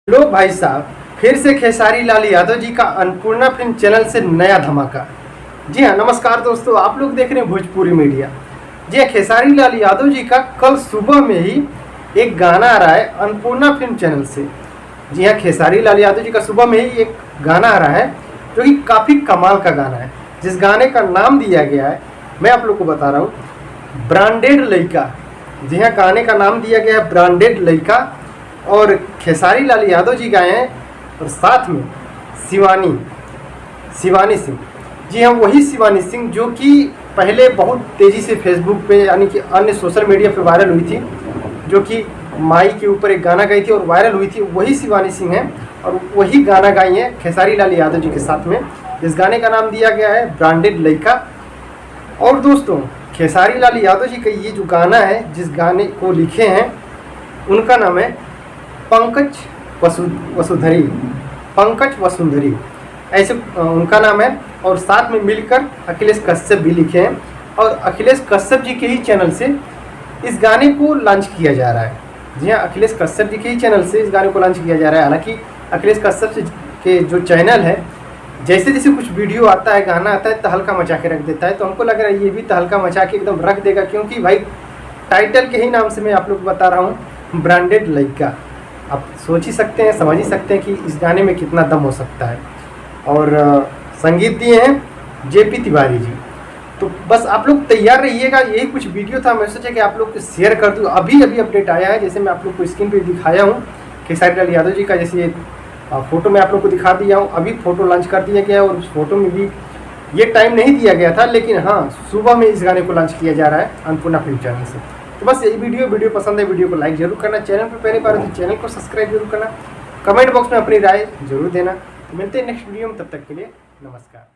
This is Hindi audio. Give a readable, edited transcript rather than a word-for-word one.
लो भाई साहब, फिर से खेसारी लाल यादव जी का अन्नपूर्णा फिल्म चैनल से नया धमाका। जी हाँ, नमस्कार दोस्तों, आप लोग देख रहे हैं भोजपुरी मीडिया। जी हाँ, खेसारी लाल यादव जी का कल सुबह में ही एक गाना आ रहा है अन्नपूर्णा फिल्म चैनल से। जी हाँ, खेसारी लाल यादव जी का सुबह में ही एक गाना आ रहा है जो कि काफ़ी कमाल का गाना है, जिस गाने का नाम दिया गया है, मैं आप लोग को बता रहा हूँ, ब्रांडेड लइका। जी हाँ, गाने का नाम दिया गया है ब्रांडेड लइका और खेसारी लाल यादव जी गाए हैं और साथ में शिवानी सिंह। जी हाँ, वही शिवानी सिंह जो कि पहले बहुत तेज़ी से फेसबुक पे यानी कि अन्य सोशल मीडिया पे वायरल हुई थी, जो कि माई के ऊपर एक गाना गाई थी और वायरल हुई थी। वही शिवानी सिंह है और वही गाना गाई है खेसारी लाल यादव जी के साथ में। इस गाने का नाम दिया गया है ब्रांडेड लइका। और दोस्तों, खेसारी लाल यादव जी का ये जो गाना है, जिस गाने को लिखे हैं, उनका नाम है पंकज वसुंधरी, ऐसे उनका नाम है। और साथ में मिलकर अखिलेश कश्यप भी लिखे हैं और अखिलेश कश्यप जी के ही चैनल से इस गाने को लॉन्च किया जा रहा है। जी हाँ, अखिलेश कश्यप जी के ही चैनल से इस गाने को लॉन्च किया जा रहा है। हालांकि अखिलेश कश्यप के जो चैनल है, जैसे जैसे कुछ वीडियो आता है, गाना आता है, तहलका मचा के रख देता है। तो हमको लग रहा है ये भी तहलका मचा के एकदम रख देगा, क्योंकि भाई टाइटल के ही नाम से मैं आप लोग को बता रहा हूँ ब्रांडेड लइका। आप सोच ही सकते हैं, समझ ही सकते हैं कि इस गाने में कितना दम हो सकता है। और संगीत दिए हैं जेपी तिवारी जी। तो बस आप लोग तैयार रहिएगा, यही कुछ वीडियो था, मैं सोचा कि आप लोग को शेयर कर दूँ। अभी अपडेट आया है, जैसे मैं आप लोग को स्क्रीन पे दिखाया हूँ खेसारी लाल यादव जी का, जैसे फ़ोटो मैं आप लोग को दिखा दिया हूँ। अभी फ़ोटो लॉन्च कर दिया गया है और उस फोटो में भी ये टाइम नहीं दिया गया था, लेकिन हाँ, सुबह में इस गाने को लॉन्च किया जा रहा है अन्नपूर्णा फिल्म चैनल से। तो बस यही वीडियो पसंद है, वीडियो को लाइक जरूर करना, चैनल पर पहली बार है तो चैनल को सब्सक्राइब जरूर करना, कमेंट बॉक्स में अपनी राय जरूर देना। तो मिलते हैं नेक्स्ट वीडियो में, तब तक के लिए नमस्कार।